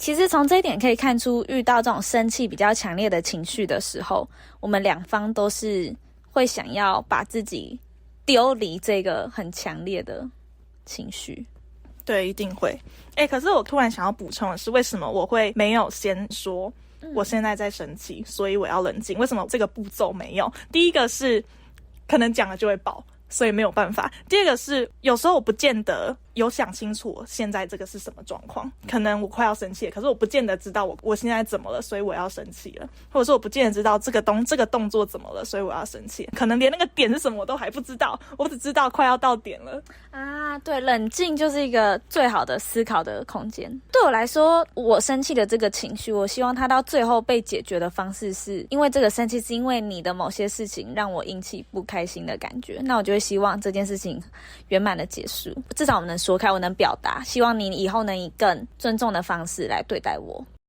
其实从这一点可以看出，遇到这种生气比较强烈的情绪的时候，我们两方都是会想要把自己丢离这个很强烈的情绪。对，一定会。可是我突然想要补充的是，为什么我会没有先说我现在在生气，所以我要冷静？为什么这个步骤没有？第一个是可能讲了就会爆，所以没有办法。第二个是有时候我不见得有想清楚我现在这个是什么状况，可能我快要生气了，可是我不见得知道我现在怎么了，所以我要生气了，或者说我不见得知道这个动作怎么了，所以我要生气了，可能连那个点是什么我都还不知道，我只知道快要到点了啊。对，冷静就是一个最好的思考的空间。对我来说，我生气的这个情绪，我希望它到最后被解决的方式是因为这个生气是因为你的某些事情让我引起不开心的感觉，那我就会希望这件事情圆满的结束，至少我们能说开，我能表达，希望你以后能以更尊重的方式来对待我。